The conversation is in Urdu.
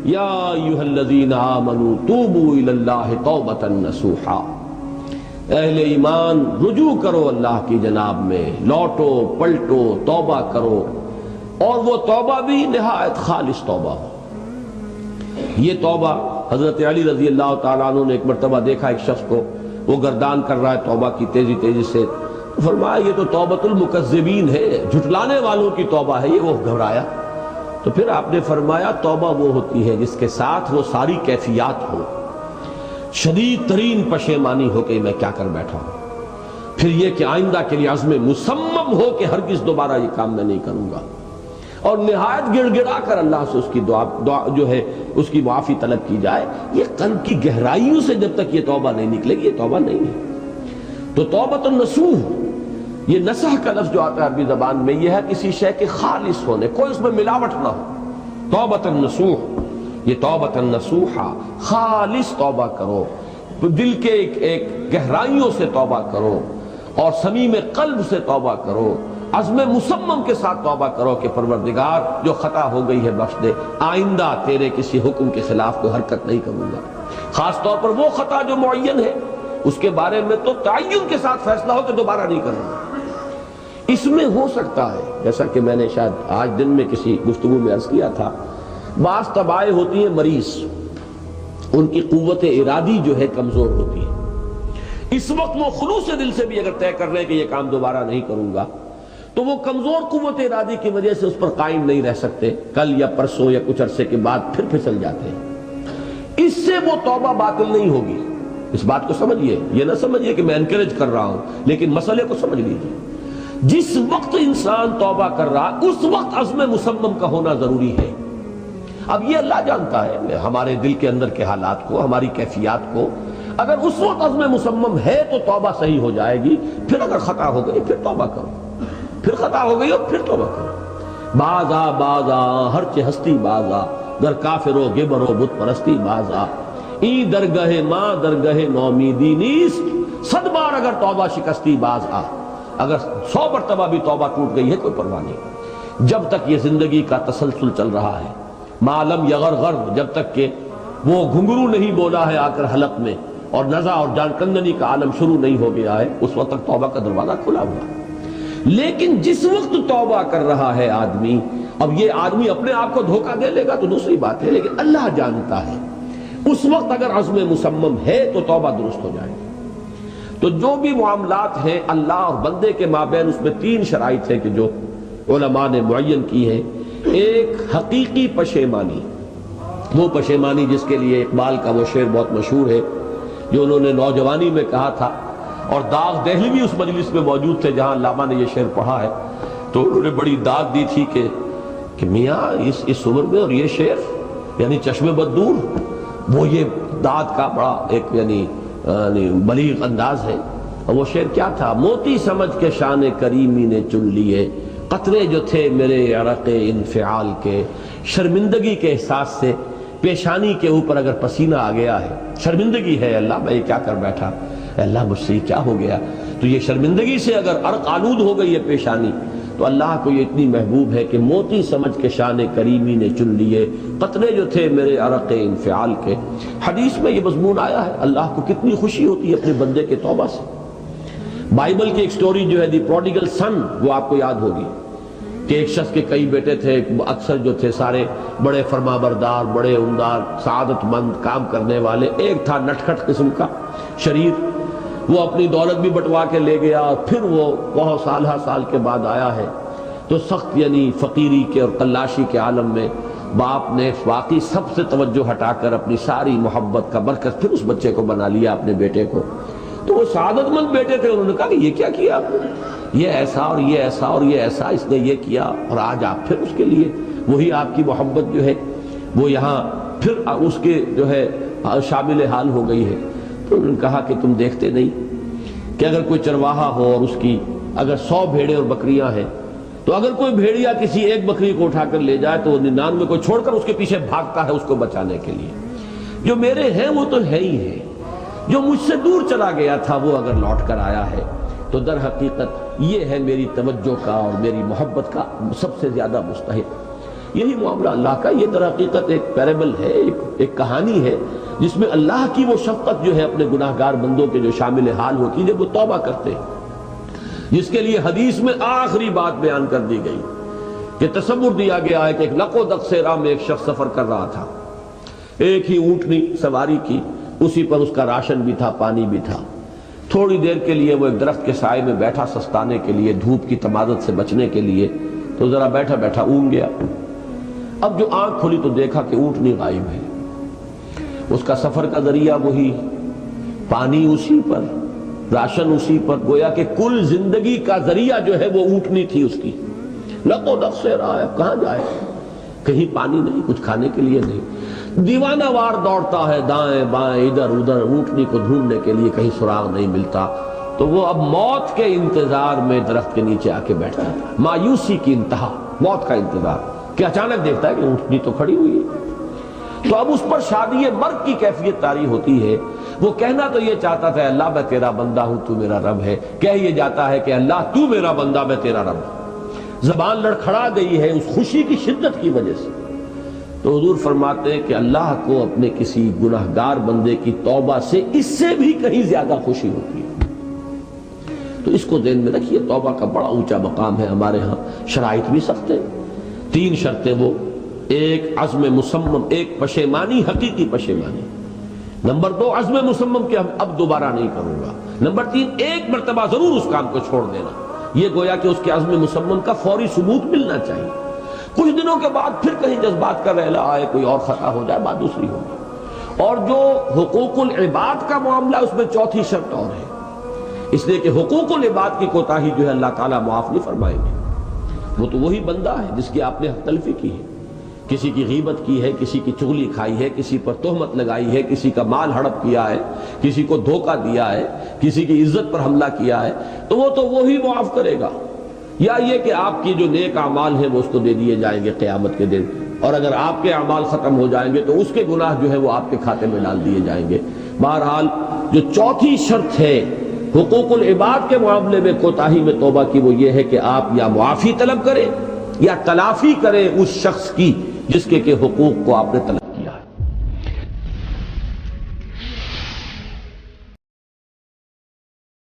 یا ایھا الذین آمنوا توبوا الی اللہ توبۃ نصوحا، اہل ایمان رجوع کرو اللہ کی جناب میں، لوٹو پلٹو توبہ کرو، اور وہ توبہ بھی نہایت خالص توبہ ہو۔ یہ توبہ حضرت علی رضی اللہ تعالیٰ عنہ نے ایک مرتبہ دیکھا ایک شخص کو، وہ گردان کر رہا ہے توبہ کی تیزی تیزی سے، فرمایا یہ تو توبۃ المکذبین ہے، جھٹلانے والوں کی توبہ ہے یہ۔ وہ گھبرایا، تو پھر آپ نے فرمایا توبہ وہ ہوتی ہے جس کے ساتھ وہ ساری کیفیات ہو، شدید ترین پشیمانی ہو کہ میں کیا کر بیٹھا ہوں، پھر یہ کہ آئندہ کے لیے عزم مصمم ہو کہ ہرگز دوبارہ یہ کام میں نہیں کروں گا، اور نہایت گڑ گڑا کر اللہ سے اس کی دعا جو ہے اس کی معافی طلب کی جائے۔ یہ قلب کی گہرائیوں سے جب تک یہ توبہ نہیں نکلے گی یہ توبہ نہیں ہے۔ تو توبۃ النصوح، یہ نصح کا لفظ جو آتا ہے عربی زبان میں، یہ ہے کسی شے کے خالص ہونے، کوئی اس میں ملاوٹ نہ ہو۔ توبۃ النصوح، یہ توبۃ النصوحہ، خالص توبہ کرو، دل کے ایک گہرائیوں سے توبہ کرو، اور صمیم قلب سے توبہ کرو، عزم مصمم کے ساتھ توبہ کرو کہ پروردگار جو خطا ہو گئی ہے بخش دے، آئندہ تیرے کسی حکم کے خلاف کوئی حرکت نہیں کروں گا۔ خاص طور پر وہ خطا جو معین ہے اس کے بارے میں تو تعین کے ساتھ فیصلہ ہو کہ دوبارہ نہیں کروں گا۔ اس میں ہو سکتا ہے، جیسا کہ میں نے شاید آج دن میں کسی گفتگو میں عرض کیا تھا، بعض طبائع ہوتی ہیں مریض، ان کی قوت ارادی جو ہے کمزور ہوتی ہے۔ اس وقت وہ خلوص دل سے بھی اگر طے کر رہے ہیں کہ یہ کام دوبارہ نہیں کروں گا، تو وہ کمزور قوت ارادی کی وجہ سے اس پر قائم نہیں رہ سکتے، کل یا پرسوں یا کچھ عرصے کے بعد پھر پھسل جاتے ہیں۔ اس سے وہ توبہ باطل نہیں ہوگی۔ اس بات کو سمجھیے، یہ نہ سمجھیے کہ میں انکریج کر رہا ہوں، لیکن مسئلے کو سمجھ لیجیے۔ جس وقت انسان توبہ کر رہا اس وقت عزم مصمم کا ہونا ضروری ہے۔ اب یہ اللہ جانتا ہے ہمارے دل کے اندر کے حالات کو، ہماری کیفیات کو۔ اگر اس وقت عزم مصمم ہے تو توبہ صحیح ہو جائے گی، پھر اگر خطا ہو گئی پھر توبہ کرو، پھر خطا ہو گئی اور پھر توبہ کرو۔ بازا بازا ہر چہ ہستی بازا، در کافر و گبر و بت پرستی بازا، این درگاہ ماں درگاہ نومیدی نیست، صد بار اگر توبہ شکستی باز آ۔ اگر 100 مرتبہ بھی توبہ ٹوٹ گئی ہے کوئی پرواہ نہیں، جب تک یہ زندگی کا تسلسل چل رہا ہے۔ معلم یغرغر، جب تک کہ وہ گھنگرو نہیں بولا ہے آ کر حلق میں، اور نزع اور جان کندنی کا عالم شروع نہیں ہو گیا ہے، اس وقت تک توبہ کا دروازہ کھلا ہوا ہے۔ لیکن جس وقت توبہ کر رہا ہے آدمی، اب یہ آدمی اپنے آپ کو دھوکہ دے لے گا تو دوسری بات ہے، لیکن اللہ جانتا ہے اس وقت اگر عزم مصمم ہے تو توبہ درست ہو جائے گی۔ تو جو بھی معاملات ہیں اللہ اور بندے کے مابین، اس میں 3 شرائط ہیں کہ جو علماء نے معین کی ہیں۔ ایک حقیقی پشیمانی، وہ پشیمانی جس کے لیے اقبال کا وہ شعر بہت مشہور ہے جو انہوں نے نوجوانی میں کہا تھا، اور داغ دہلوی اس مجلس میں موجود تھے جہاں علامہ نے یہ شعر پڑھا ہے، تو انہوں نے بڑی داد دی تھی کہ میاں اس عمر میں اور یہ شعر یعنی چشم بد دور، وہ یہ داد کا بڑا ایک یعنی بلیغ انداز ہے۔ اور وہ شعر کیا تھا؟ موتی سمجھ کے شان کریمی نے چن لیے، قطرے جو تھے میرے عرق انفعال کے، شرمندگی کے احساس سے پیشانی کے اوپر اگر پسینہ آ گیا ہے، شرمندگی ہے اللہ میں یہ کیا کر بیٹھا، اللہ مجھ سے کیا ہو گیا، تو یہ شرمندگی سے اگر عرق آلود ہو گئی ہے پیشانی، تو اللہ کو یہ اتنی محبوب ہے کہ موتی سمجھ کے شان کریمی نے چن لیے، قطرے جو تھے میرے عرق انفعال کے۔ حدیث میں یہ مضمون آیا ہے، اللہ کو کتنی خوشی ہوتی ہے اپنے بندے کے توبہ سے۔ بائبل کی ایک سٹوری جو ہے دی پروڈیگل سن، وہ آپ کو یاد ہوگی کہ ایک شخص کے کئی بیٹے تھے، اکثر جو تھے سارے بڑے فرمانبردار، بڑے عمدار، سعادت مند کام کرنے والے، ایک تھا نٹکھٹ قسم کا شریر، وہ اپنی دولت بھی بٹوا کے لے گیا، اور پھر وہ بہت سال کے بعد آیا ہے تو سخت یعنی فقیری کے اور قلاشی کے عالم میں باپ نے واقعی سب سے توجہ ہٹا کر اپنی ساری محبت کا مرکز پھر اس بچے کو بنا لیا، اپنے بیٹے کو۔ تو وہ سعادت مند بیٹے تھے، انہوں نے کہا کہ یہ کیا کیا آپ نے، یہ ایسا اور یہ ایسا اور یہ ایسا اس نے یہ کیا، اور آج آپ پھر اس کے لیے وہی آپ کی محبت جو ہے وہ یہاں پھر اس کے جو ہے شامل حال ہو گئی ہے۔ تو انہوں نے کہا کہ تم دیکھتے نہیں کہ اگر کوئی چرواہا ہو اور اس کی اگر 100 بھیڑیں اور بکریاں ہیں، تو اگر کوئی بھیڑیا کسی ایک بکری کو اٹھا کر لے جائے تو وہ 99 کو چھوڑ کر اس کے پیچھے بھاگتا ہے اس کو بچانے کے لیے۔ جو میرے ہیں وہ تو ہے ہی ہے، جو مجھ سے دور چلا گیا تھا وہ اگر لوٹ کر آیا ہے تو در حقیقت یہ ہے میری توجہ کا اور میری محبت کا سب سے زیادہ مستحق۔ یہی معاملہ اللہ کا. یہ در حقیقت ایک پیرابل ہے، ایک کہانی ہے جس میں اللہ کی وہ شفقت جو ہے اپنے گناہگار بندوں کے جو شامل حال ہوتی ہے جب وہ توبہ کرتے ہیں، جس کے لیے حدیث میں آخری بات بیان کر دی گئی کہ تصور دیا گیا ہے کہ ایک لق و دق صحرا میں ایک شخص سفر کر رہا تھا، ایک ہی اونٹنی سواری کی، اسی پر اس کا راشن بھی تھا، پانی بھی تھا. تھوڑی دیر کے لیے وہ ایک درخت کے سائے میں بیٹھا سستانے کے لیے، دھوپ کی تمازت سے بچنے کے لیے، تو ذرا بیٹھا بیٹھا اونگ گیا. اب جو آنکھ کھلی تو دیکھا کہ اونٹنی غائب ہے، اس کا سفر کا ذریعہ وہی، پانی اسی پر، راشن اسی پر، گویا کہ کل زندگی کا ذریعہ جو ہے وہ اونٹنی تھی اس کی. لق و دق سے رہا ہے، کہاں جائے؟ کہیں پانی نہیں، کچھ کھانے کے لیے نہیں. دیوانہ وار دوڑتا ہے دائیں بائیں ادھر ادھر اونٹنی کو ڈھونڈنے کے لیے، کہیں سراغ نہیں ملتا. تو وہ اب موت کے انتظار میں درخت کے نیچے آ کے بیٹھتا تھا. مایوسی کی انتہا، موت کا انتظار کہ اچانک دیکھتا ہے کہ اونٹنی تو کھڑی ہوئی ہے. تو اب اس پر شادی مرگ کی کیفیت طاری ہوتی ہے. وہ کہنا تو یہ چاہتا تھا اللہ میں تیرا بندہ ہوں تو میرا رب ہے، کہہ یہ جاتا ہے کہ اللہ تو میرا بندہ میں تیرا رب ہوں. زبان لڑکھڑا گئی ہے اس خوشی کی شدت کی وجہ سے. تو حضور فرماتے ہیں کہ اللہ کو اپنے کسی گناہگار بندے کی توبہ سے اس سے بھی کہیں زیادہ خوشی ہوتی ہے. تو اس کو ذہن میں رکھیے، توبہ کا بڑا اونچا مقام ہے. ہمارے ہاں شرائط بھی سخت ہیں. 3 شرطیں وہ، ایک عزم مصمم، ایک پشیمانی، حقیقی پشیمانی. نمبر 2 عزم مصمم کہ اب دوبارہ نہیں کروں گا. نمبر 3 ایک مرتبہ ضرور اس کام کو چھوڑ دینا. یہ گویا کہ اس کے عزم مصمم کا فوری ثبوت ملنا چاہیے. کچھ دنوں کے بعد پھر کہیں جذبات کا رحلہ آئے، کوئی اور خطا ہو جائے، بات دوسری ہوگی. اور جو حقوق العباد کا معاملہ اس میں 4تھی شرط اور ہے، اس لیے کہ حقوق العباد کی کوتاہی جو ہے اللہ تعالیٰ معاف نہیں فرمائیں گے. وہ تو وہی بندہ ہے جس کی آپ نے حق تلفی کی ہے، کسی کی غیبت کی ہے، کسی کی چغلی کھائی ہے، کسی پر تہمت لگائی ہے، کسی کا مال ہڑپ کیا ہے، کسی کو دھوکہ دیا ہے، کسی کی عزت پر حملہ کیا ہے، تو وہ تو وہی معاف کرے گا. یا یہ کہ آپ کی جو نیک اعمال ہیں وہ اس کو دے دیے جائیں گے قیامت کے دن، اور اگر آپ کے اعمال ختم ہو جائیں گے تو اس کے گناہ جو ہے وہ آپ کے کھاتے میں ڈال دیے جائیں گے. بہرحال جو 4تھی شرط ہے حقوق العباد کے معاملے میں کوتاہی میں توبہ کی، وہ یہ ہے کہ آپ یا معافی طلب کریں یا تلافی کریں اس شخص کی جس کے حقوق کو آپ نے طلب